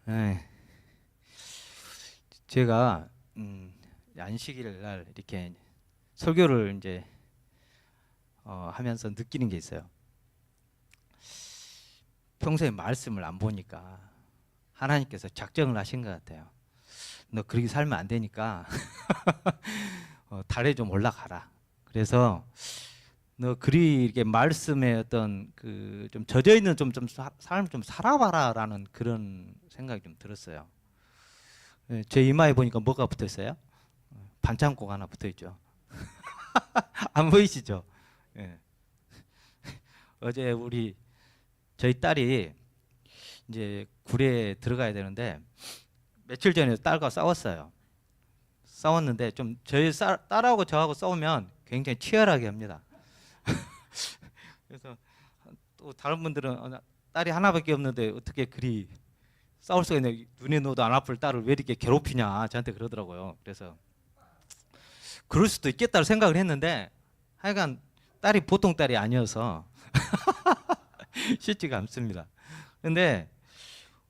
예, 제가 안식일 날 이렇게 설교를 이제 하면서 느끼는 게 있어요. 평소에 말씀을 안 보니까 하나님께서 작정을 하신 것 같아요. 너 그렇게 살면 안 되니까 달에 좀 올라가라. 그래서 너 그리 이렇게 말씀에 어떤 그 좀 젖어 있는 삶을 좀 살아봐라라는 그런 생각이 좀 들었어요. 예, 제 이마에 보니까 뭐가 붙어 있어요? 반창고가 하나 붙어 있죠. 안 보이시죠? 예. 어제 저희 딸이 이제 굴에 들어가야 되는데 며칠 전에 딸과 싸웠어요. 싸웠는데 좀 딸하고 저하고 싸우면 굉장히 치열하게 합니다. 그래서 또 다른 분들은 딸이 하나밖에 없는데 어떻게 그리 싸울 수가 있냐, 눈에 넣어도 안 아플 딸을 왜 이렇게 괴롭히냐 저한테 그러더라고요. 그래서 그럴 수도 있겠다고 생각을 했는데 하여간 딸이 보통 딸이 아니어서 쉽지가 않습니다. 근데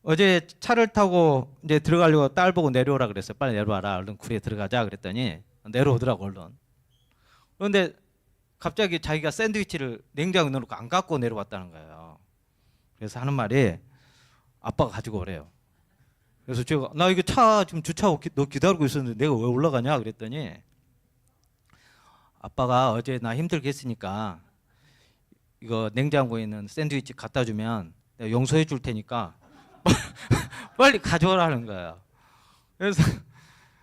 어제 차를 타고 이제 들어가려고 딸 보고 내려오라 그랬어요. 빨리 내려와라. 얼른 굴에 들어가자 그랬더니 내려오더라고 얼른. 그런데 갑자기 자기가 샌드위치를 냉장고에 넣어놓고 안 갖고 내려왔다는 거예요. 그래서 하는 말이 아빠가 가지고 오래요. 그래서 제가 나 이거 차 지금 주차하고 너 기다리고 있었는데 내가 왜 올라가냐 그랬더니 아빠가 어제 나 힘들게 했으니까 이거 냉장고에 있는 샌드위치 갖다 주면 내가 용서해 줄 테니까 빨리 가져오라는 거예요. 그래서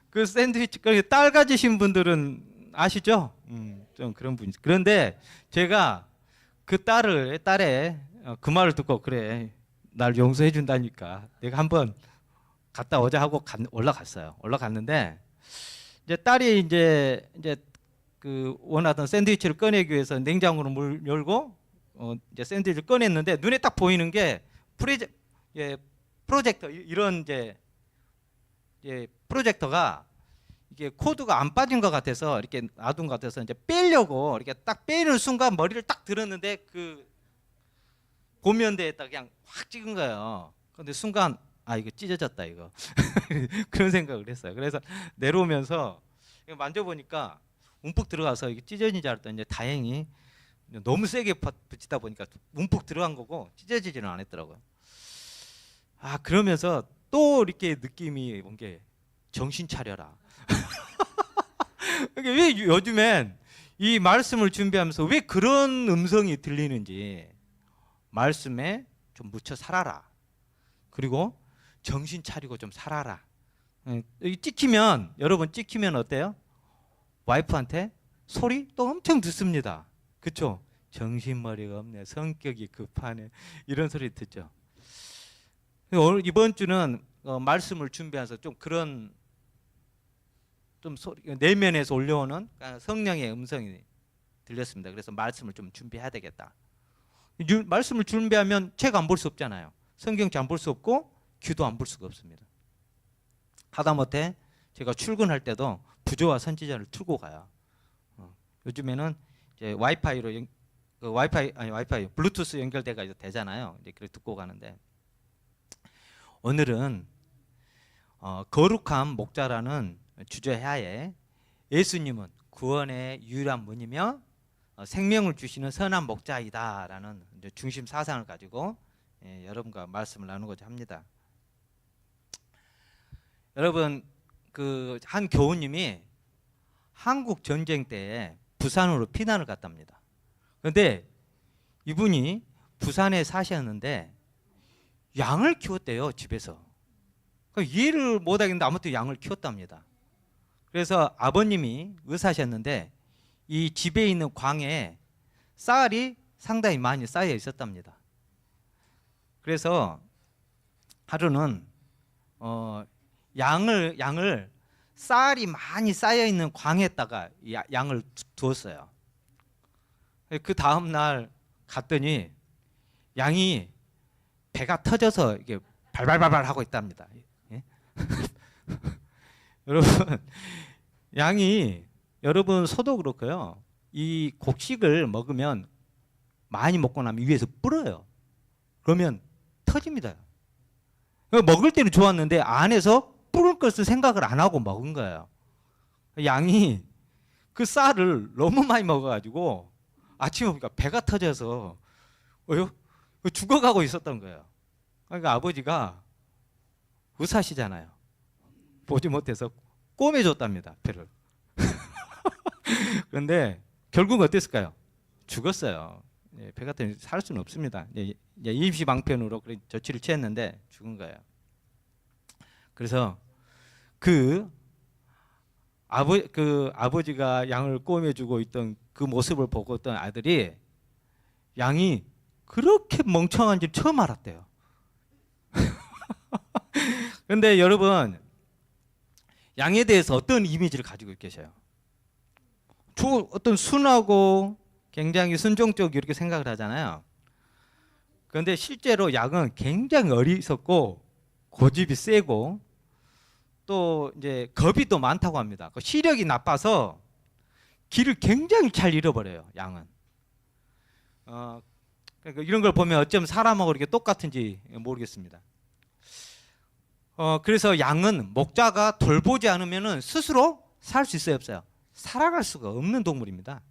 그 샌드위치 딸 가지신 분들은 아시죠? 좀 그런 분이. 그런데 제가 그 딸의 그 말을 듣고 그래 날 용서해 준다니까 내가 한번 갔다 오자 하고 올라갔어요. 올라갔는데 이제 딸이 이제 그 원하던 샌드위치를 꺼내기 위해서 냉장고를 물 열고 이제 샌드위치를 꺼냈는데 눈에 딱 보이는 게 예, 프로젝터 이런 이제 프로젝터가 이게 코드가 안 빠진 것 같아서 이렇게 놔둔 것 같아서 이제 빼려고 이렇게 딱 빼는 순간 머리를 딱 들었는데 그 고면대에다 그냥 확 찍은 거예요. 근데 순간 아 이거 찢어졌다 이거 그런 생각을 했어요. 그래서 내려오면서 이거 만져보니까 움푹 들어가서 이게 찢어진 줄 알았더니 이제 다행히 너무 세게 붙이다 보니까 움푹 들어간 거고 찢어지지는 않았더라고요. 아 그러면서 또 이렇게 느낌이 온 게 정신 차려라. 그러니까 왜 요즘엔 이 말씀을 준비하면서 왜 그런 음성이 들리는지 말씀에 좀 묻혀 살아라. 그리고 정신 차리고 좀 살아라. 찍히면 여러분 찍히면 어때요? 와이프한테 소리 또 엄청 듣습니다. 그렇죠? 정신머리가 없네. 성격이 급하네. 이런 소리 듣죠. 오늘 이번 주는 말씀을 준비해서 좀 그런 좀 소리 내면에서 올려오는 성령의 음성이 들렸습니다. 그래서 말씀을 좀 준비해야 되겠다. 말씀을 준비하면 책 안 볼 수 없잖아요. 성경책 안 볼 수 없고 기도 안 볼 수가 없습니다. 하다못해 제가 출근할 때도 부조와 선지자를 틀고 가요. 요즘에는 이제 와이파이 블루투스 연결돼가 되잖아요. 이제 그걸 듣고 가는데 오늘은 거룩한 목자라는 주제하에 예수님은 구원의 유일한 문이며 생명을 주시는 선한 목자이다라는 중심 사상을 가지고 여러분과 말씀을 나누고자 합니다. 여러분 그 한 교우님이 한국 전쟁 때 부산으로 피난을 갔답니다. 그런데 이분이 부산에 사셨는데 양을 키웠대요 집에서. 이해를 못하겠는데 아무튼 양을 키웠답니다. 그래서 아버님이 의사셨는데 이 집에 있는 광에 쌀이 상당히 많이 쌓여 있었답니다. 그래서 하루는 양을 쌀이 많이 쌓여 있는 광에다가 양을 두었어요. 그 다음 날 갔더니 양이 배가 터져서 이게 발발발발 하고 있답니다. 예? 여러분 양이 여러분 소도 그렇고요. 이 곡식을 먹으면 많이 먹고 나면 위에서 불어요. 그러면 터집니다. 먹을 때는 좋았는데 안에서 뿌를 것을 생각을 안 하고 먹은 거예요. 양이 그 쌀을 너무 많이 먹어가지고 아침에 보니까 배가 터져서 죽어가고 있었던 거예요. 그러니까 아버지가 의사시잖아요. 보지 못해서 꼬매줬답니다, 배를. 그런데 결국은 어땠을까요? 죽었어요. 예, 배 같은 살 수는 없습니다. 임시방편으로 조치를 취했는데 죽은 거예요. 그래서 그 아버지가 양을 꼬매주고 있던 그 모습을 보고 있던 아들이 양이 그렇게 멍청한지 처음 알았대요. 그런데 여러분, 양에 대해서 어떤 이미지를 가지고 계셔요? 어떤 순하고 굉장히 순종적 이렇게 생각을 하잖아요. 그런데 실제로 양은 굉장히 어리석고 고집이 세고 또 이제 겁이 또 많다고 합니다. 시력이 나빠서 길을 굉장히 잘 잃어버려요, 양은. 그러니까 이런 걸 보면 어쩜 사람하고 이렇게 똑같은지 모르겠습니다. 그래서 양은 목자가 돌보지 않으면 스스로 살 수 있어요, 없어요? 살아갈 수가 없는 동물입니다.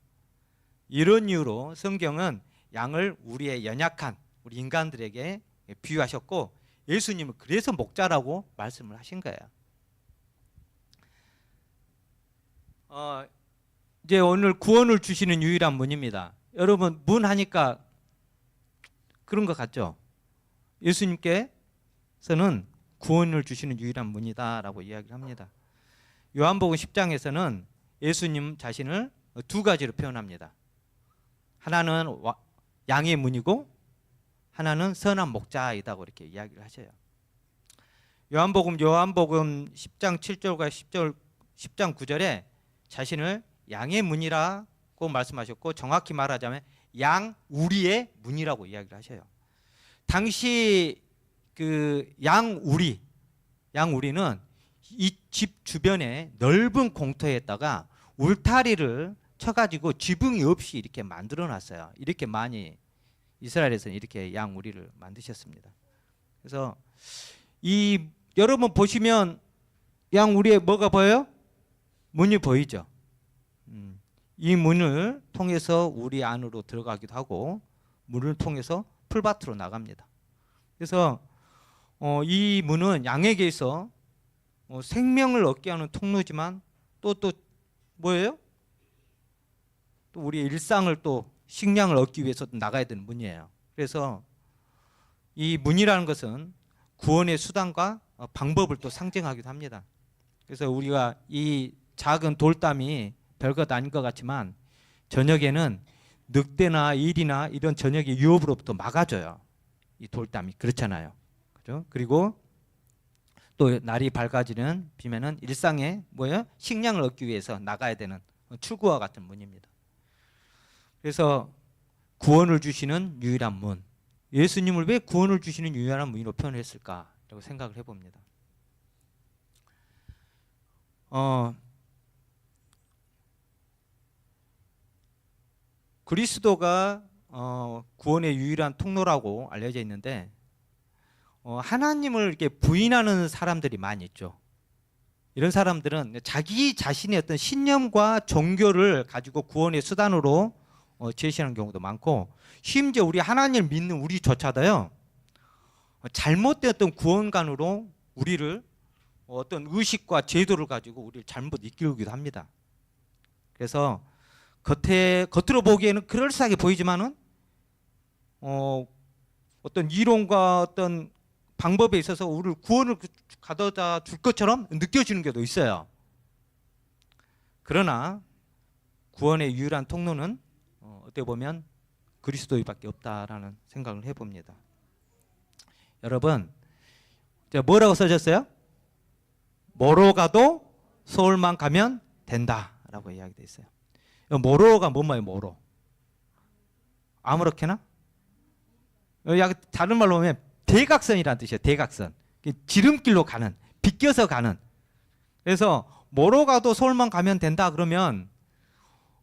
이런 이유로 성경은 양을 우리의 연약한 우리 인간들에게 비유하셨고 예수님은 그래서 목자라고 말씀을 하신 거예요. 이제 오늘 구원을 주시는 유일한 문입니다. 여러분, 문 하니까 그런 것 같죠? 예수님께서는 구원을 주시는 유일한 문이다라고 이야기를 합니다. 요한복음 10장에서는 예수님 자신을 두 가지로 표현합니다. 하나는 양의 문이고 하나는 선한 목자이다고 이렇게 이야기를 하셔요. 요한복음 10장 7절과 10장 9절에 자신을 양의 문이라고 말씀하셨고 정확히 말하자면 양 우리의 문이라고 이야기를 하셔요. 당시 그 양 우리는 이 집 주변에 넓은 공터에다가 울타리를 쳐가지고 지붕이 없이 이렇게 만들어 놨어요. 이렇게 많이 이스라엘에서는 이렇게 양 우리를 만드셨습니다. 그래서 여러분 보시면 양 우리에 뭐가 보여요? 문이 보이죠. 이 문을 통해서 우리 안으로 들어가기도 하고 문을 통해서 풀밭으로 나갑니다. 그래서 이 문은 양에게 있어 생명을 얻게 하는 통로지만 또 뭐예요? 또 우리의 일상을 또 식량을 얻기 위해서 나가야 되는 문이에요. 그래서 이 문이라는 것은 구원의 수단과 방법을 또 상징하기도 합니다. 그래서 우리가 이 작은 돌담이 별것 아닌 것 같지만 저녁에는 늑대나 일이나 이런 저녁의 유혹으로부터 막아줘요. 이 돌담이 그렇잖아요. 그죠? 그리고 또 날이 밝아지는 비면은 일상에 뭐예요? 식량을 얻기 위해서 나가야 되는 출구와 같은 문입니다. 그래서 구원을 주시는 유일한 문. 예수님을 왜 구원을 주시는 유일한 문으로 표현했을까라고 생각을 해봅니다. 그리스도가 구원의 유일한 통로라고 알려져 있는데 하나님을 이렇게 부인하는 사람들이 많이 있죠. 이런 사람들은 자기 자신의 어떤 신념과 종교를 가지고 구원의 수단으로 제시하는 경우도 많고 심지어 우리 하나님을 믿는 우리조차도요 잘못된 어떤 구원관으로 우리를 어떤 의식과 제도를 가지고 우리를 잘못 이끌기도 합니다. 그래서 겉으로 보기에는 그럴싸하게 보이지만은 어떤 이론과 어떤 방법에 있어서 우리를 구원을 가져다 줄 것처럼 느껴지는 경우도 있어요. 그러나 구원의 유일한 통로는 어떻게 보면 그리스도밖에 없다라는 생각을 해봅니다. 여러분, 뭐라고 써졌어요? 뭐로 가도 서울만 가면 된다라고 이야기되어 있어요. 뭐로가 뭐예요? 뭐로? 아무렇게나? 다른 말로 보면 대각선이라는 뜻이에요. 대각선. 지름길로 가는, 비껴서 가는. 그래서 뭐로 가도 서울만 가면 된다 그러면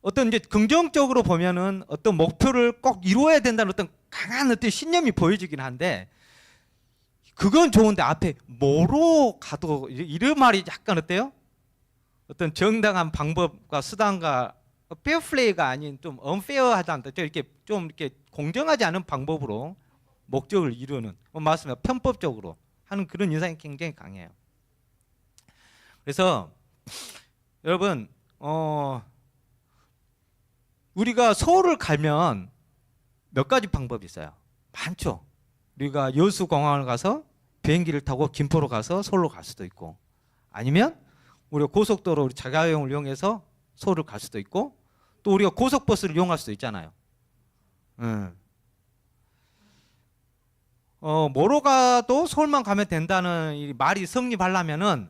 어떤 이제 긍정적으로 보면은 어떤 목표를 꼭 이루어야 된다는 어떤 강한 어떤 신념이 보여지긴 한데 그건 좋은데 앞에 뭐로 가도 이런 말이 약간 어때요? 어떤 정당한 방법과 수단과 페어플레이가 아닌 좀 언페어하다, 이렇게 좀 이렇게 공정하지 않은 방법으로 목적을 이루는, 맞습니다. 편법적으로 하는 그런 인상이 굉장히 강해요. 그래서 여러분, 우리가 서울을 가면 몇 가지 방법이 있어요. 많죠. 우리가 여수공항을 가서 비행기를 타고 김포로 가서 서울로 갈 수도 있고, 아니면 우리가 고속도로 우리 자가용을 이용해서 서울을 갈 수도 있고, 또 우리가 고속버스를 이용할 수도 있잖아요. 뭐로 가도 서울만 가면 된다는 이 말이 성립하려면은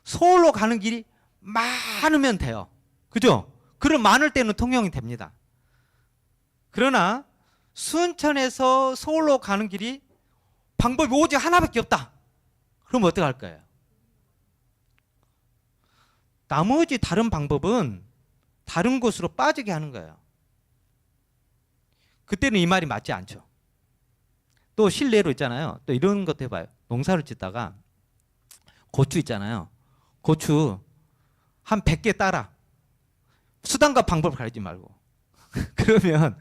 서울로 가는 길이 많으면 돼요. 그죠? 그럼 많을 때는 통용이 됩니다. 그러나 순천에서 서울로 가는 길이 방법이 오직 하나밖에 없다. 그럼 어떻게 할 거예요? 나머지 다른 방법은 다른 곳으로 빠지게 하는 거예요. 그때는 이 말이 맞지 않죠. 또 실례로 있잖아요. 또 이런 것도 해봐요. 농사를 짓다가 고추 있잖아요. 고추 한 100개 따라. 수단과 방법을 가리지 말고. 그러면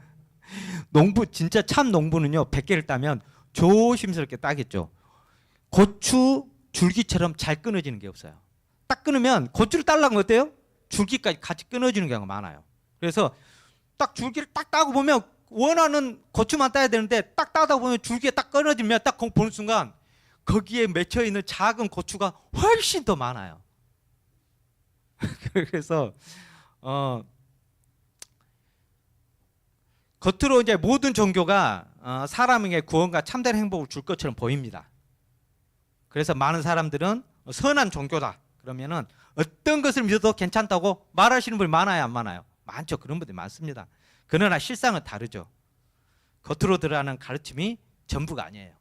농부, 진짜 참 농부는요, 100개를 따면 조심스럽게 따겠죠. 고추 줄기처럼 잘 끊어지는 게 없어요. 딱 끊으면 고추를 따려면 어때요? 줄기까지 같이 끊어지는 경우가 많아요. 그래서 딱 줄기를 딱 따고 보면 원하는 고추만 따야 되는데 딱 따다 보면 줄기가 딱 끊어지면 딱 보는 순간 거기에 맺혀 있는 작은 고추가 훨씬 더 많아요. 그래서 겉으로 이제 모든 종교가 사람에게 구원과 참된 행복을 줄 것처럼 보입니다. 그래서 많은 사람들은 선한 종교다 그러면은 어떤 것을 믿어도 괜찮다고 말하시는 분이 많아요, 안 많아요? 많죠. 그런 분들이 많습니다. 그러나 실상은 다르죠. 겉으로 드러나는 가르침이 전부가 아니에요.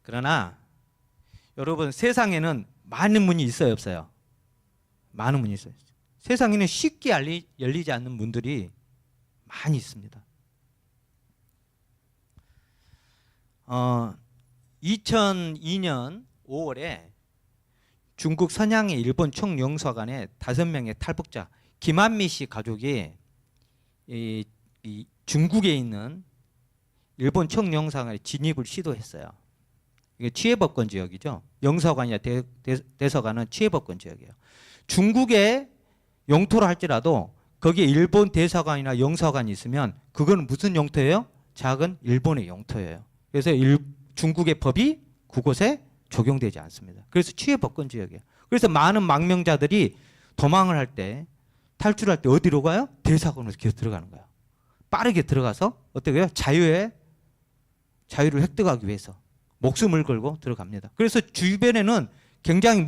그러나 여러분, 세상에는 많은 문이 있어요, 없어요? 많은 문이 있어요. 세상에는 쉽게 열리지 않는 문들이 많이 있습니다. 2002년 5월에 중국 선양의 일본 총영사관의 5명의 탈북자 김한미 씨 가족이 이 중국에 있는 일본 총영사관에 진입을 시도했어요. 이게 취해법권 지역이죠. 영사관이나 대사관은 취해법권 지역이에요. 중국의 영토를 할지라도 거기에 일본 대사관이나 영사관이 있으면 그건 무슨 영토예요? 작은 일본의 영토예요. 그래서 중국의 법이 그곳에 적용되지 않습니다. 그래서 취해법권 지역이에요. 그래서 많은 망명자들이 도망을 할 때, 탈출할 때 어디로 가요? 대사관으로 계속 들어가는 거예요. 빠르게 들어가서 어떻게 해요? 자유를 획득하기 위해서 목숨을 걸고 들어갑니다. 그래서 주변에는 굉장히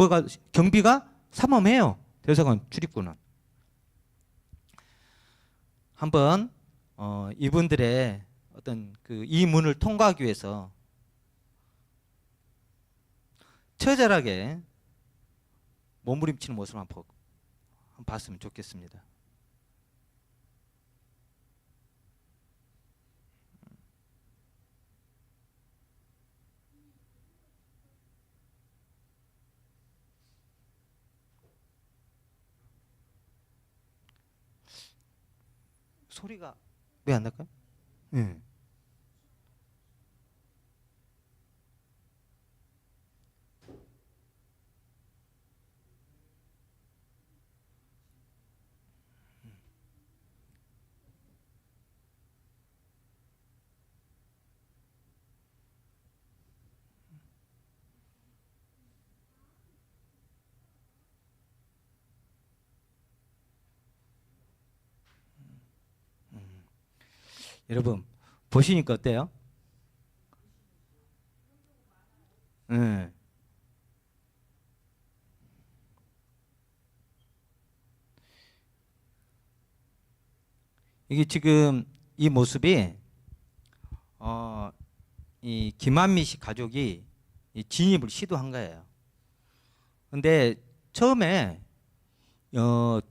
경비가 삼엄해요. 대사관 출입구는. 한번 이분들의 어떤 이 문을 통과하기 위해서 처절하게 몸부림치는 모습을 한번 봤으면 좋겠습니다. 소리가 왜 안 날까요? 네. 여러분 보시니까 어때요? 네. 이게 지금 이 모습이 이 김한미 씨 가족이 이 진입을 시도한 거예요. 근데 처음에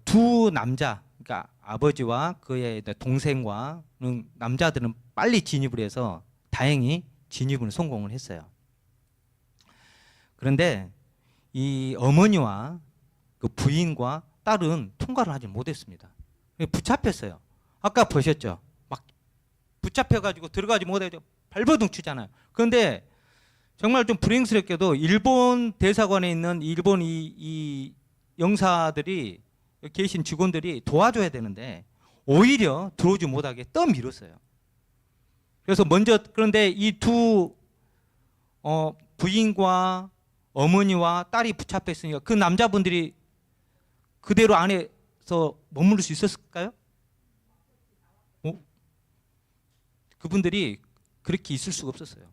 두 남자, 그러니까 아버지와 그의 동생과 남자들은 빨리 진입을 해서 다행히 진입은 성공을 했어요. 그런데 이 어머니와 그 부인과 딸은 통과를 하지 못했습니다. 붙잡혔어요. 아까 보셨죠? 막 붙잡혀가지고 들어가지 못해서 발버둥 치잖아요. 그런데 정말 좀 불행스럽게도 일본 대사관에 있는 일본 이 영사들이 계신 직원들이 도와줘야 되는데 오히려 들어오지 못하게 떠밀었어요. 그래서 먼저 그런데 이 두 부인과 어머니와 딸이 붙잡혔으니까 그 남자분들이 그대로 안에서 머무를 수 있었을까요? 그분들이 그렇게 있을 수가 없었어요.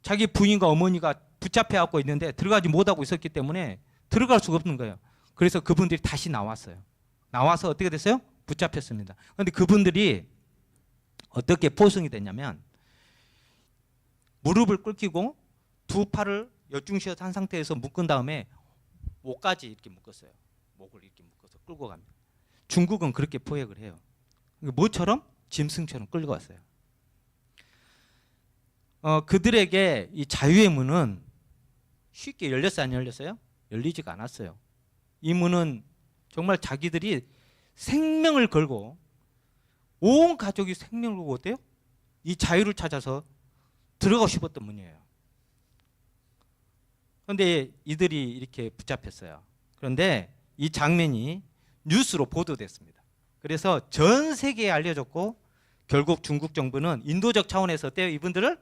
자기 부인과 어머니가 붙잡혀 갖고 있는데 들어가지 못하고 있었기 때문에 들어갈 수가 없는 거예요. 그래서 그분들이 다시 나왔어요. 나와서 어떻게 됐어요? 붙잡혔습니다. 그런데 그분들이 어떻게 포승이 됐냐면 무릎을 꿇기고 두 팔을 여중시한 상태에서 묶은 다음에 목까지 이렇게 묶었어요. 목을 이렇게 묶어서 끌고 갑니다. 중국은 그렇게 포획을 해요. 뭐처럼? 짐승처럼 끌고 왔어요. 그들에게 이 자유의 문은 쉽게 열렸어요? 안 열렸어요? 열리지가 않았어요. 이 문은 정말 자기들이 생명을 걸고 온 가족이 생명을 걸고 어때요? 이 자유를 찾아서 들어가고 싶었던 문이에요. 그런데 이들이 이렇게 붙잡혔어요. 그런데 이 장면이 뉴스로 보도됐습니다. 그래서 전 세계에 알려졌고 결국 중국 정부는 인도적 차원에서 어때요? 이분들을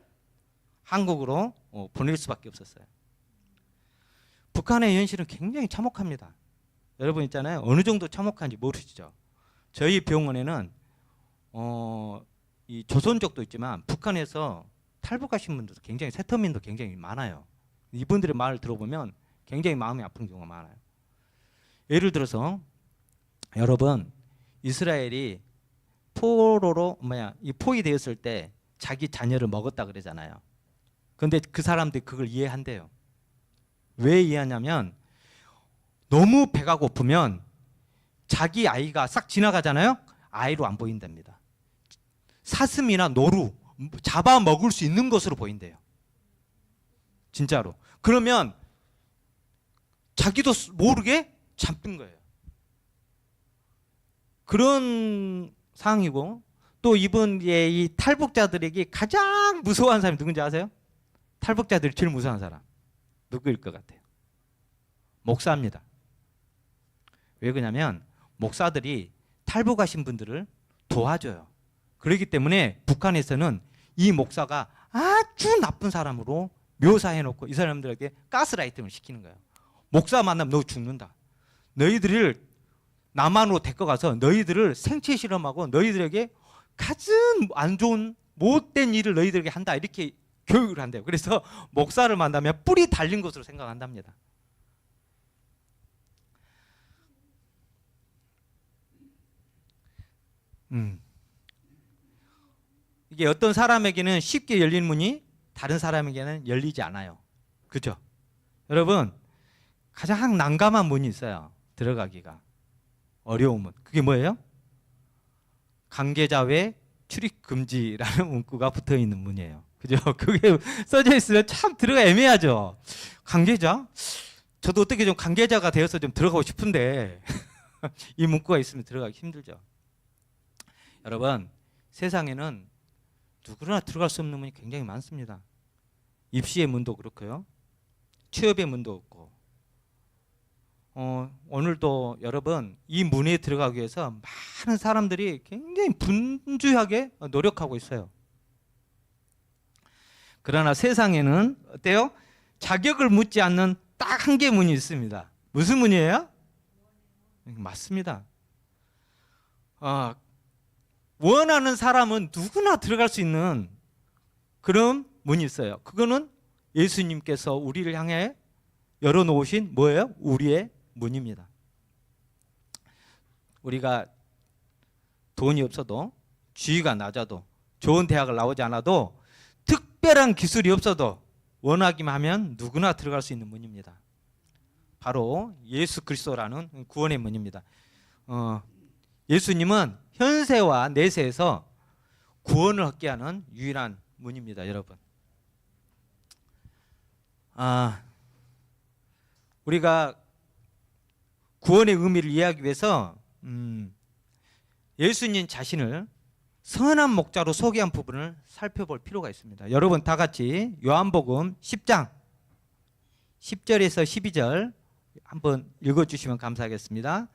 한국으로 보낼 수밖에 없었어요. 북한의 현실은 굉장히 참혹합니다. 여러분 있잖아요. 어느 정도 참혹한지 모르시죠? 저희 병원에는 이 조선족도 있지만 북한에서 탈북하신 분들도 굉장히 세터민도 굉장히 많아요. 이분들의 말을 들어보면 굉장히 마음이 아픈 경우가 많아요. 예를 들어서 여러분 이스라엘이 포로로 포위되었을 때 자기 자녀를 먹었다 그러잖아요. 그런데 그 사람들이 그걸 이해한대요. 왜 이해하냐면 너무 배가 고프면 자기 아이가 싹 지나가잖아요. 아이로 안 보인답니다. 사슴이나 노루 잡아먹을 수 있는 것으로 보인대요. 진짜로. 그러면 자기도 모르게 잡힌 거예요. 그런 상황이고 또 이분의 이 탈북자들에게 가장 무서워하는 사람이 누군지 아세요? 탈북자들이 제일 무서워하는 사람 누구일 것 같아요? 목사입니다. 왜 그러냐면 목사들이 탈북하신 분들을 도와줘요. 그렇기 때문에 북한에서는 이 목사가 아주 나쁜 사람으로 묘사해놓고 이 사람들에게 가스라이팅을 시키는 거예요. 목사 만나면 너 죽는다. 너희들을 남한으로 데리고 가서 너희들을 생체 실험하고 너희들에게 가장 안 좋은 못된 일을 너희들에게 한다. 이렇게 교육을 한대요. 그래서 목사를 만나면 뿔이 달린 것으로 생각한답니다. 이게 어떤 사람에게는 쉽게 열리는 문이 다른 사람에게는 열리지 않아요. 그죠? 여러분 가장 난감한 문이 있어요. 들어가기가 어려운 문. 그게 뭐예요? 관계자 외 출입 금지라는 문구가 붙어 있는 문이에요. 그죠? 그게 써져 있으면 참 들어가 애매하죠. 관계자? 저도 어떻게 좀 관계자가 되어서 좀 들어가고 싶은데 이 문구가 있으면 들어가기 힘들죠. 여러분 세상에는 누구나 들어갈 수 없는 문이 굉장히 많습니다. 입시의 문도 그렇고요. 취업의 문도 없고 오늘도 여러분 이 문에 들어가기 위해서 많은 사람들이 굉장히 분주하게 노력하고 있어요. 그러나 세상에는 어때요? 자격을 묻지 않는 딱 한 개의 문이 있습니다. 무슨 문이에요? 맞습니다. 원하는 사람은 누구나 들어갈 수 있는 그런 문이 있어요. 그거는 예수님께서 우리를 향해 열어놓으신 뭐예요? 우리의 문입니다. 우리가 돈이 없어도 지위가 낮아도 좋은 대학을 나오지 않아도 특별한 기술이 없어도 원하기만 하면 누구나 들어갈 수 있는 문입니다. 바로 예수 그리스도라는 구원의 문입니다. 예수님은 현세와 내세에서 구원을 얻게 하는 유일한 문입니다. 여러분 아, 우리가 구원의 의미를 이해하기 위해서 예수님 자신을 선한 목자로 소개한 부분을 살펴볼 필요가 있습니다. 여러분 다 같이 요한복음 10장 10절에서 12절 한번 읽어주시면 감사하겠습니다.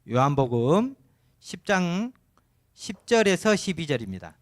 요한복음 10장 10절에서 12절입니다.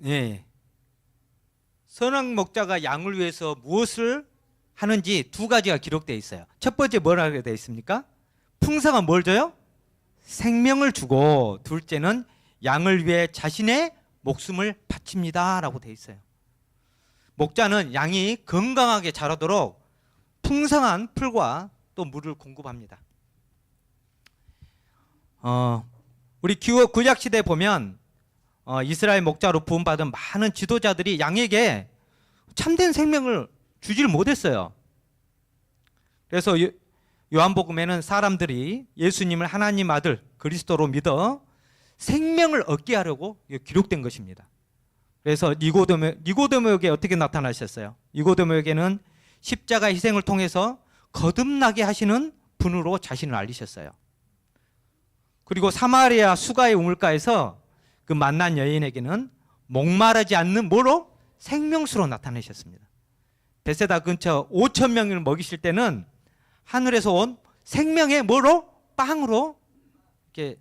예. 선악 목자가 양을 위해서 무엇을 하는지 두 가지가 기록되어 있어요. 첫 번째 뭐라고 되어 있습니까? 풍성한 뭘 줘요? 생명을 주고, 둘째는 양을 위해 자신의 목숨을 바칩니다 라고 되어 있어요. 목자는 양이 건강하게 자라도록 풍성한 풀과 또 물을 공급합니다. 우리 구약시대에 보면 이스라엘 목자로 부름받은 많은 지도자들이 양에게 참된 생명을 주지를 못했어요. 그래서 요한복음에는 사람들이 예수님을 하나님 아들 그리스도로 믿어 생명을 얻게 하려고 기록된 것입니다. 그래서 니고데모에게 어떻게 나타나셨어요? 니고데모에게는 십자가 희생을 통해서 거듭나게 하시는 분으로 자신을 알리셨어요. 그리고 사마리아 수가의 우물가에서 그 만난 여인에게는 목마르지 않는 뭐로? 생명수로 나타내셨습니다. 베세다 근처 5천 명을 먹이실 때는 하늘에서 온 생명의 뭐로? 빵으로 이렇게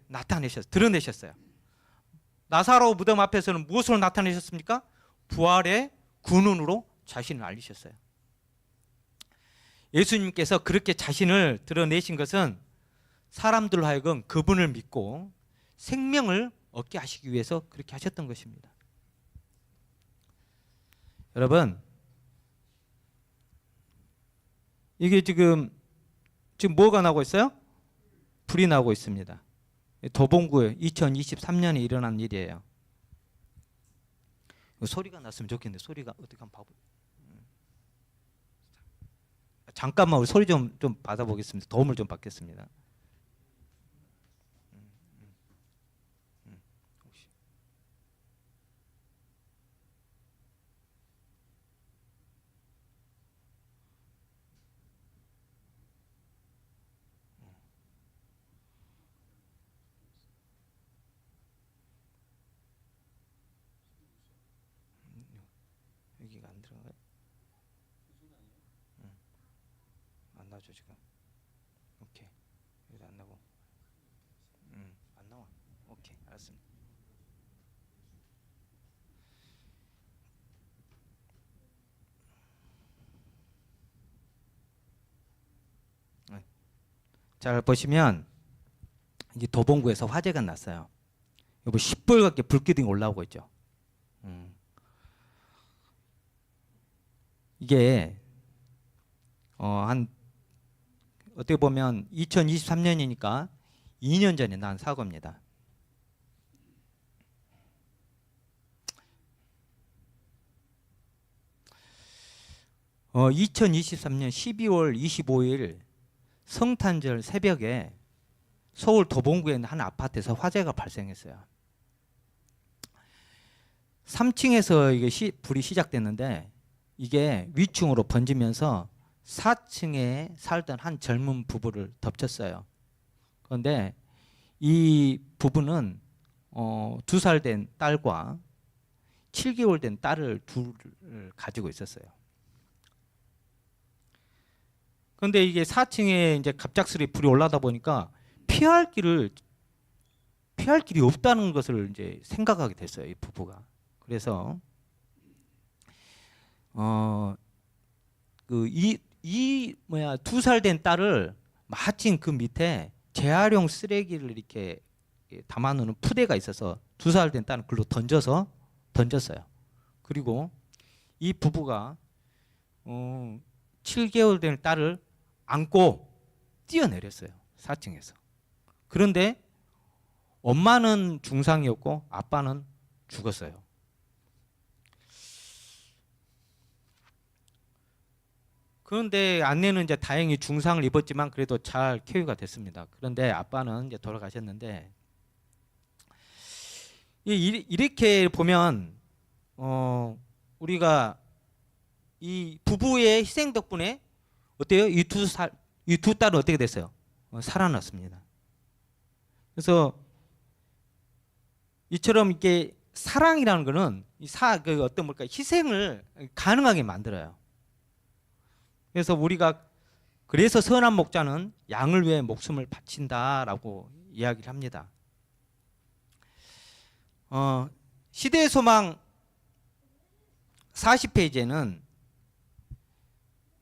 드러내셨어요. 나사로 무덤 앞에서는 무엇으로 나타내셨습니까? 부활의 군운으로 자신을 알리셨어요. 예수님께서 그렇게 자신을 드러내신 것은 사람들로 하여금 그분을 믿고 생명을 얻게 하시기 위해서 그렇게 하셨던 것입니다. 여러분, 이게 지금 뭐가 나고 있어요? 불이 나고 있습니다. 도봉구에 2023년에 일어난 일이에요. 소리가 났으면 좋겠는데 소리가 어떻게 한번 봐볼까요? 잠깐만 우리 소리 좀 받아보겠습니다. 도움을 좀 받겠습니다. 여기가 안 들어가요? 안 나죠 지금. 오케이. 여기 안 나고. 안 나와. 오케이, 알았습니다. 잘 보시면 이제 도봉구에서 화재가 났어요. 여기 시뻘겋게 불기둥이 올라오고 있죠. 이게 한 어떻게 보면 2023년이니까 2년 전에 난 사고입니다. 어, 2023년 12월 25일 성탄절 새벽에 서울 도봉구에 있는 한 아파트에서 화재가 발생했어요. 3층에서 이게 불이 시작됐는데 이게 위층으로 번지면서 4층에 살던 한 젊은 부부를 덮쳤어요. 그런데 이 부부는 2살 된 딸과 7개월 된 딸을 둘을 가지고 있었어요. 그런데 이게 4층에 이제 갑작스레 불이 올라다 보니까 피할 길이 없다는 것을 이제 생각하게 됐어요, 이 부부가. 그래서 이 뭐야 2살 된 딸을 마침 그 밑에 재활용 쓰레기를 이렇게 담아놓는 푸대가 있어서 2살 된 딸을 글로 던졌어요. 그리고 이 부부가 7개월 된 딸을 안고 뛰어내렸어요. 4층에서. 그런데 엄마는 중상이었고 아빠는 죽었어요. 그런데 아내는 이제 다행히 중상을 입었지만 그래도 잘 쾌유가 됐습니다. 그런데 아빠는 이제 돌아가셨는데 이렇게 보면 우리가 이 부부의 희생 덕분에 어때요? 이 두 딸은 어떻게 됐어요? 살아났습니다. 그래서 이처럼 이렇게 사랑이라는 거는 그 어떤 뭘까 희생을 가능하게 만들어요. 그래서 우리가 그래서 선한 목자는 양을 위해 목숨을 바친다라고 이야기를 합니다. 시대의 소망 40페이지에는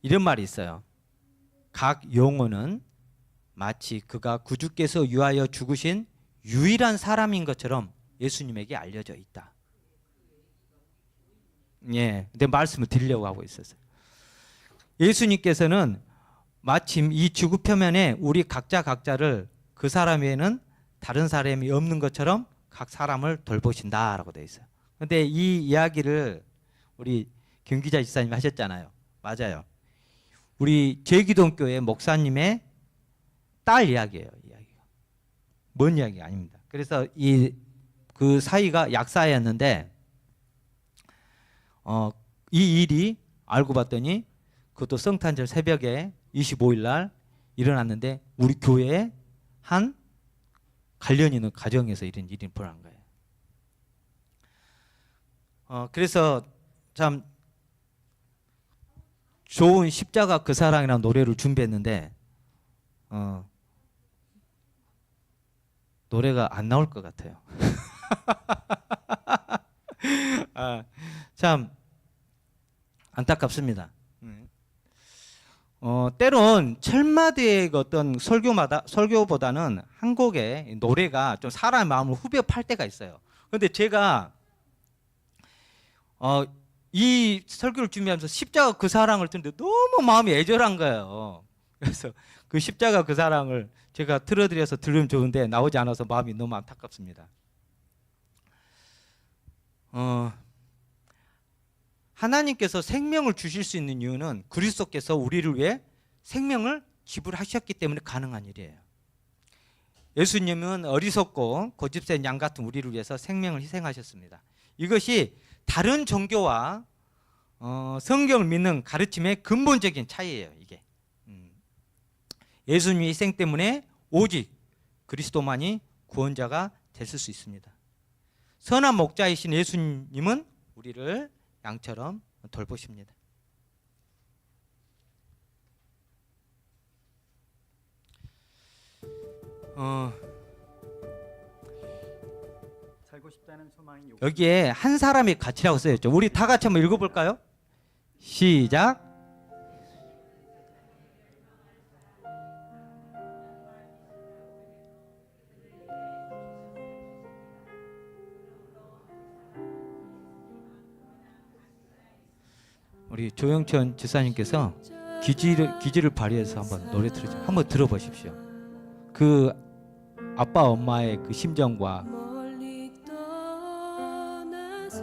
이런 말이 있어요. 각 영혼은 마치 그가 구주께서 위하여 죽으신 유일한 사람인 것처럼 예수님에게 알려져 있다. 예, 내 말씀을 드리려고 하고 있었어요. 예수님께서는 마침 이 지구 표면에 우리 각자를 그 사람 외에는 다른 사람이 없는 것처럼 각 사람을 돌보신다라고 되어 있어요. 그런데 이 이야기를 우리 김기자 지사님이 하셨잖아요. 맞아요. 우리 제기동교회 목사님의 딸 이야기예요. 이야기가. 뭔 이야기가 아닙니다. 그래서 그 사이가 약사였는데 이 일이 알고 봤더니 그것도 성탄절 새벽에 25일 날 일어났는데 우리 교회에 한 관련 있는 가정에서 이런 일이 벌어난 거예요. 그래서 참 좋은 십자가 그 사랑이라는 노래를 준비했는데 노래가 안 나올 것 같아요. 참 안타깝습니다. 때론 철마디의 어떤 설교보다는 한 곡의 노래가 좀 사람의 마음을 후벼 팔 때가 있어요. 그런데 제가 이 설교를 준비하면서 십자가 그 사랑을 듣는데 너무 마음이 애절한 거예요. 그래서 그 십자가 그 사랑을 제가 틀어드려서 들으면 좋은데 나오지 않아서 마음이 너무 안타깝습니다. 하나님께서 생명을 주실 수 있는 이유는 그리스도께서 우리를 위해 생명을 지불하셨기 때문에 가능한 일이에요. 예수님은 어리석고 고집센 양 같은 우리를 위해서 생명을 희생하셨습니다. 이것이 다른 종교와 성경을 믿는 가르침의 근본적인 차이예요. 이게 예수님의 희생 때문에 오직 그리스도만이 구원자가 되실 수 있습니다. 선한 목자이신 예수님은 우리를 양처럼 돌보십니다. 살고 싶다는 소망이 여기에 한 사람의 가치라고 써있죠. 우리 다 같이 한번 읽어볼까요? 시작. 우리 조영천 지사님께서 기지를 발휘해서 한번 노래 틀어줘. 한번 들어보십시오. 그 아빠 엄마의 그 심정과 멀리 떠나서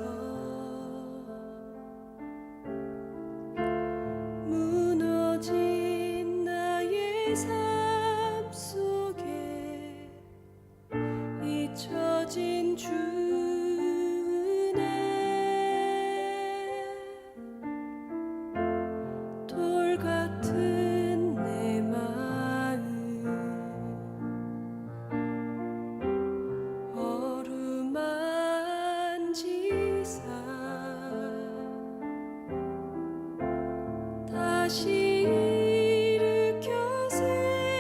무너진 나의 삶 속에 잊혀진 주은혜 돌 같은 내 마음 어루만지사 다시 일으켜 세우네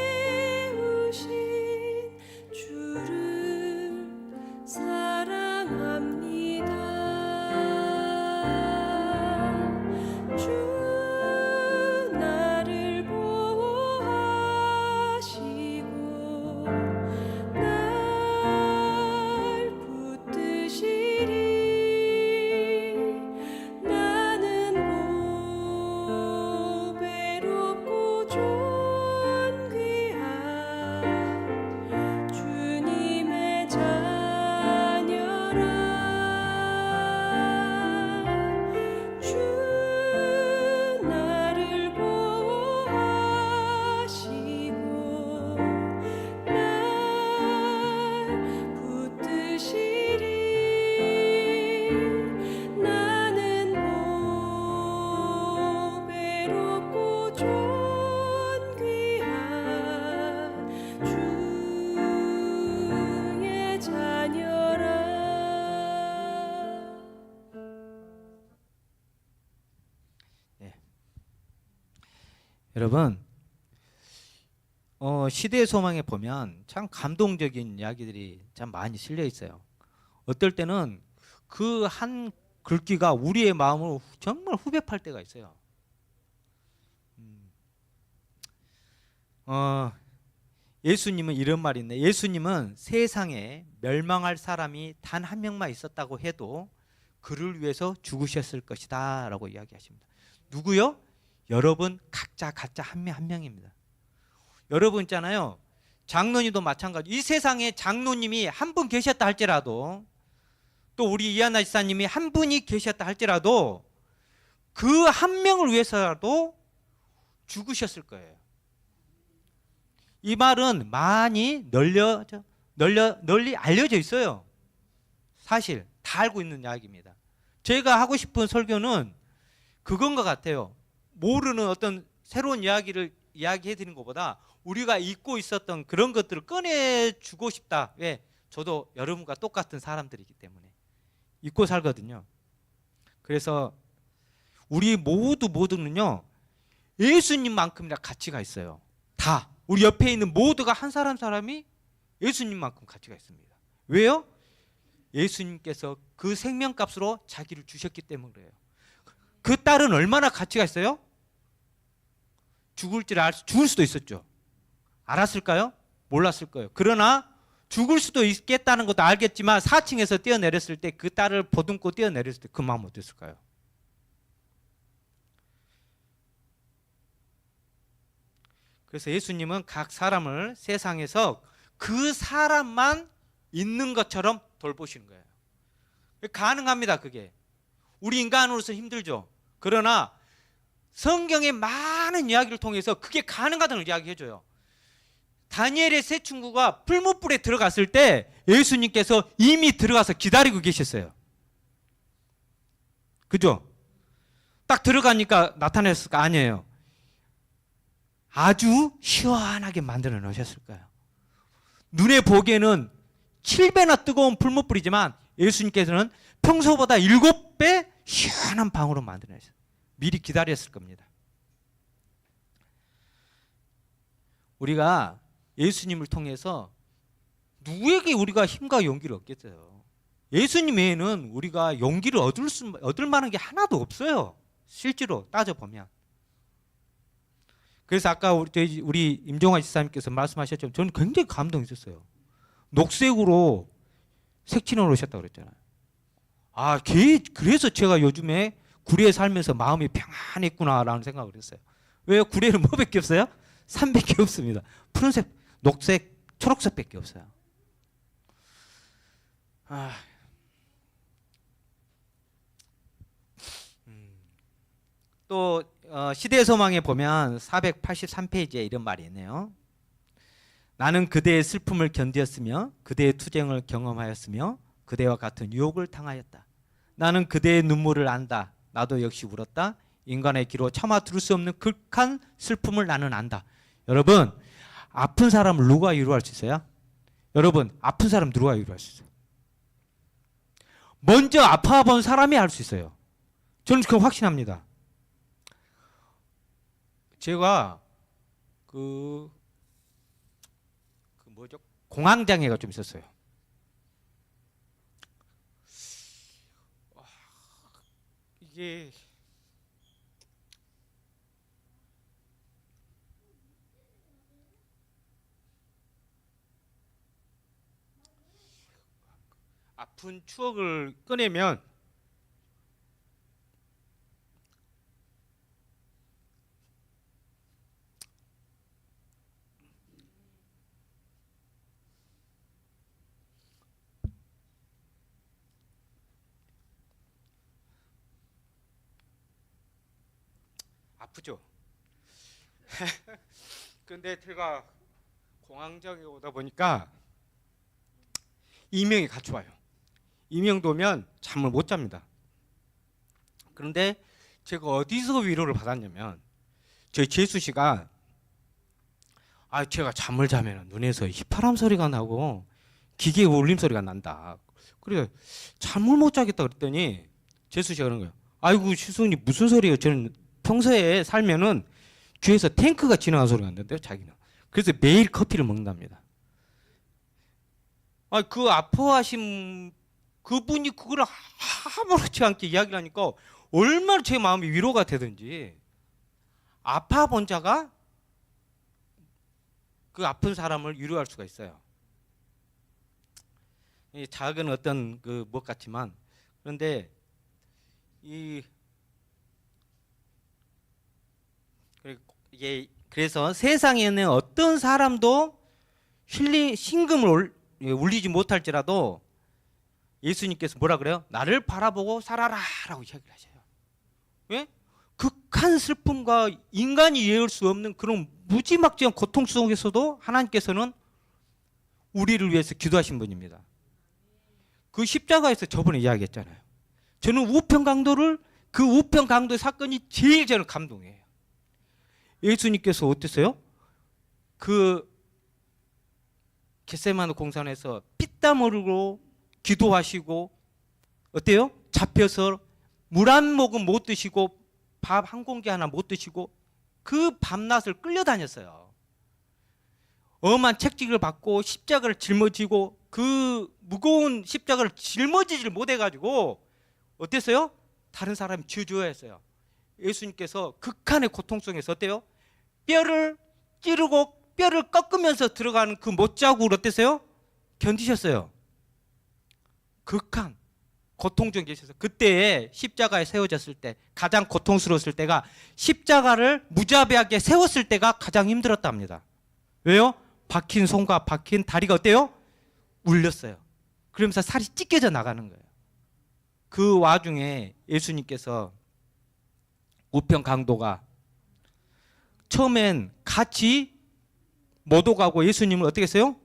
여러분, 시대의 소망에 보면 참 감동적인 이야기들이 참 많이 실려 있어요. 어떨 때는 그 한 글귀가 우리의 마음을 정말 후벼 팔 때가 있어요. 예수님은 이런 말이 있네. 예수님은 세상에 멸망할 사람이 단 한 명만 있었다고 해도 그를 위해서 죽으셨을 것이다 라고 이야기하십니다. 누구요? 여러분 각자 한 명 한 명입니다. 여러분 있잖아요. 장로님도 마찬가지. 이 세상에 장로님이 한 분 계셨다 할지라도, 또 우리 이하나 지사님이 한 분이 계셨다 할지라도 그 한 명을 위해서라도 죽으셨을 거예요. 이 말은 많이 널리 알려져 있어요. 사실 다 알고 있는 이야기입니다. 제가 하고 싶은 설교는 그건 것 같아요. 모르는 어떤 새로운 이야기를 이야기해 드리는 것보다 우리가 잊고 있었던 그런 것들을 꺼내주고 싶다. 왜? 저도 여러분과 똑같은 사람들이기 때문에 잊고 살거든요. 그래서 우리 모두는요, 예수님만큼이나 가치가 있어요. 다. 우리 옆에 있는 모두가 한 사람이 예수님만큼 가치가 있습니다. 왜요? 예수님께서 그 생명값으로 자기를 주셨기 때문에 그래요. 그 딸은 얼마나 가치가 있어요? 죽을 수도 있었죠. 알았을까요? 몰랐을 거예요. 그러나 죽을 수도 있겠다는 것도 알겠지만 4층에서 뛰어내렸을 때 그 딸을 보듬고 뛰어내렸을 때 그 마음 어땠을까요? 그래서 예수님은 각 사람을 세상에서 그 사람만 있는 것처럼 돌보시는 거예요. 가능합니다. 그게. 우리 인간으로서 힘들죠. 그러나 성경의 많은 이야기를 통해서 그게 가능하다는 걸 이야기해줘요. 다니엘의 세 친구가 풀무불에 들어갔을 때 예수님께서 이미 들어가서 기다리고 계셨어요. 그죠? 딱 들어가니까 나타났을까? 아니에요. 아주 시원하게 만들어 놓으셨을 거예요. 눈에 보기에는 7배나 뜨거운 풀무불이지만 예수님께서는 평소보다 7배 시원한 방으로 만들어 놓으셨어요. 미리 기다렸을 겁니다. 우리가 예수님을 통해서 누구에게 우리가 힘과 용기를 얻겠어요? 예수님 외에는 우리가 용기를 얻을 만한 게 하나도 없어요. 실제로 따져보면. 그래서 아까 우리 임종환 지사님께서 말씀하셨지만 저는 굉장히 감동이 있었어요. 녹색으로 색칠해 놓으셨다고 그랬잖아요. 그래서 제가 요즘에 구례에 살면서 마음이 평안했구나라는 생각을 했어요. 왜요? 구례는 뭐밖에 없어요? 산밖에 없습니다. 푸른색, 녹색, 초록색밖에 없어요. 또 시대의 소망에 보면 483페이지에 이런 말이 있네요. 나는 그대의 슬픔을 견디었으며 그대의 투쟁을 경험하였으며 그대와 같은 유혹을 당하였다. 나는 그대의 눈물을 안다. 나도 역시 울었다. 인간의 기로 차마 들을 수 없는 극한 슬픔을 나는 안다. 여러분, 아픈 사람을 누가 위로할 수 있어요? 여러분, 아픈 사람 누가 위로할 수 있어요? 먼저 아파 본 사람이 할 수 있어요. 저는 그거 확신합니다. 제가 공황장애가 좀 있었어요. 이게 아픈 추억을 꺼내면 아프죠. 근데 제가 공황장애 오다 보니까 이명이 같이 와요. 이명도 오면 잠을 못 잡니다. 그런데 제가 어디서 위로를 받았냐면 저희 재수 씨가 제가 잠을 자면 눈에서 휘파람 소리가 나고 기계 울림 소리가 난다. 그래 잠을 못 자겠다 그랬더니 재수 씨가 그런 거예요. 아이고 시순이 무슨 소리예요? 저는 평소에 살면은 귀에서 탱크가 지나가는 소리가 났는데요, 자기는. 그래서 매일 커피를 먹는답니다. 그 아파하신 그분이 그걸 아무렇지 않게 이야기를 하니까 얼마나 제 마음이 위로가 되든지. 아파 본 자가 그 아픈 사람을 위로할 수가 있어요. 작은 어떤 그 것 같지만, 그런데 그래서 세상에는 어떤 사람도 심금을 울리지 못할지라도 예수님께서 뭐라 그래요? 나를 바라보고 살아라 라고 이야기를 하셔요. 왜? 극한 슬픔과 인간이 이해할 수 없는 그런 무지막지한 고통 속에서도 하나님께서는 우리를 위해서 기도하신 분입니다. 그 십자가에서 저번에 이야기했잖아요. 저는 그 우편 강도 사건이 제일 저는 감동이에요. 예수님께서 어땠어요? 그 겟세마네 공산에서 피땀 흘리고 기도하시고 어때요? 잡혀서 물 한 모금 못 드시고 밥 한 공기 하나 못 드시고 그 밤낮을 끌려다녔어요. 엄한 책찍을 받고 십자가를 짊어지고 그 무거운 십자가를 짊어지질 못해가지고 어땠어요? 다른 사람이 쥐어줘야 했어요. 예수님께서 극한의 고통 속에서 어때요? 뼈를 찌르고 뼈를 꺾으면서 들어가는 그 못자국을 어땠어요? 견디셨어요. 극한 고통中계셔서 그때에 십자가에 세워졌을 때 가장 고통스러웠을 때가 십자가를 무자비하게 세웠을 때가 가장 힘들었답니다. 왜요? 박힌 손과 박힌 다리가 어때요? 울렸어요. 그러면서 살이 찢겨져 나가는 거예요. 그 와중에 예수님께서 우편 강도가 처음엔 같이 못 오가고 예수님을 어떻게 했어요?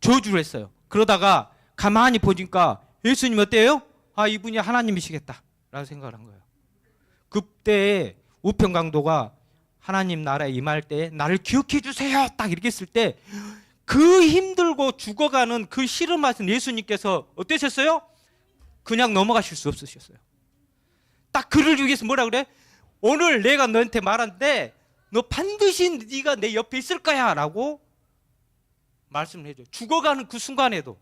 저주를 했어요. 그러다가 가만히 보니까 예수님 어때요? 이분이 하나님이시겠다 라는 생각을 한 거예요. 그때 우편 강도가 하나님 나라에 임할 때 나를 기억해 주세요 딱 이렇게 했을 때 그 힘들고 죽어가는 그 씨름하신 예수님께서 어떠셨어요? 그냥 넘어가실 수 없으셨어요. 딱 그를 위해서 뭐라 그래? 오늘 내가 너한테 말한데 너 반드시 네가 내 옆에 있을 거야 라고 말씀을 해줘요. 죽어가는 그 순간에도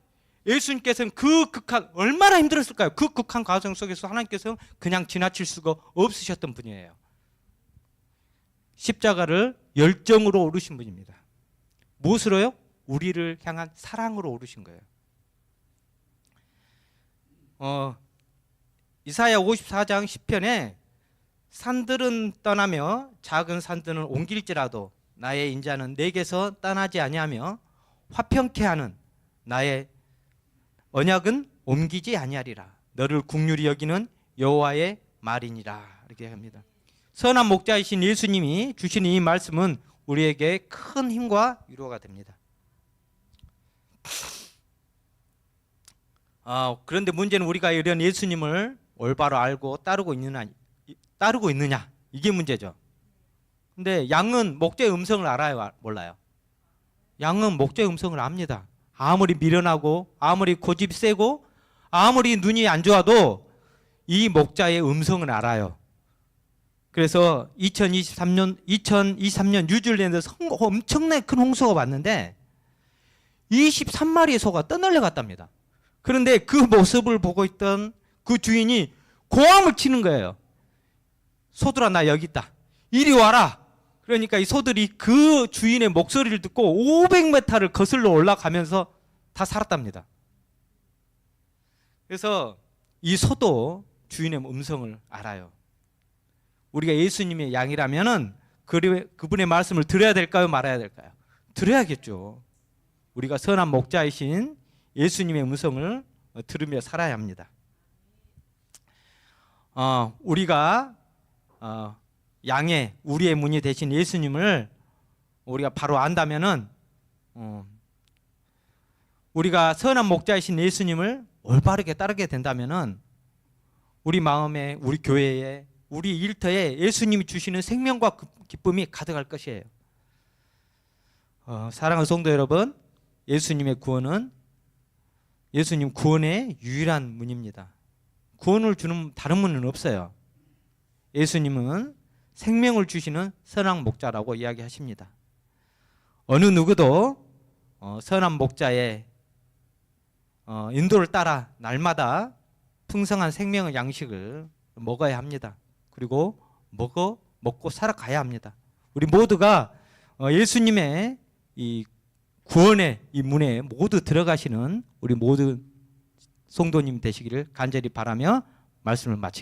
예수님께서는 그 극한, 얼마나 힘들었을까요? 그 극한 과정 속에서 하나님께서는 그냥 지나칠 수가 없으셨던 분이에요. 십자가를 열정으로 오르신 분입니다. 무엇으로요? 우리를 향한 사랑으로 오르신 거예요. 이사야 54장 10편에 산들은 떠나며 작은 산들은 옮길지라도 나의 인자는 내게서 떠나지 아니하며 화평케 하는 나의 언약은 옮기지 아니하리라. 너를 긍휼히 여기는 여호와의 말이니라. 이렇게 합니다. 선한 목자이신 예수님이 주신 이 말씀은 우리에게 큰 힘과 위로가 됩니다. 그런데 문제는 우리가 이런 예수님을 올바로 알고 따르고 있느냐 이게 문제죠. 근데 양은 목자의 음성을 알아요, 몰라요? 양은 목자의 음성을 압니다. 아무리 미련하고 아무리 고집이 세고 아무리 눈이 안 좋아도 이 목자의 음성을 알아요. 그래서 2023년 뉴질랜드에서 엄청나게 큰 홍수가 왔는데 23마리의 소가 떠날려 갔답니다. 그런데 그 모습을 보고 있던 그 주인이 고함을 치는 거예요. 소들아 나 여기 있다. 이리 와라. 그러니까 이 소들이 그 주인의 목소리를 듣고 500m를 거슬러 올라가면서 다 살았답니다. 그래서 이 소도 주인의 음성을 알아요. 우리가 예수님의 양이라면은 그분의 말씀을 들어야 될까요? 말아야 될까요? 들어야겠죠. 우리가 선한 목자이신 예수님의 음성을 들으며 살아야 합니다. 우리가 양의 우리의 문이 되신 예수님을 우리가 바로 안다면은 우리가 선한 목자이신 예수님을 올바르게 따르게 된다면은 우리 마음에 우리 교회에 우리 일터에 예수님이 주시는 생명과 기쁨이 가득할 것이에요. 사랑하는 성도 여러분, 예수님의 구원은 예수님 구원의 유일한 문입니다. 구원을 주는 다른 문은 없어요. 예수님은 생명을 주시는 선한 목자라고 이야기하십니다. 어느 누구도 선한 목자의 인도를 따라 날마다 풍성한 생명의 양식을 먹어야 합니다. 그리고 먹고 살아가야 합니다. 우리 모두가 예수님의 이 구원의 이 문에 모두 들어가시는 우리 모든 성도님 되시기를 간절히 바라며 말씀을 마치겠습니다.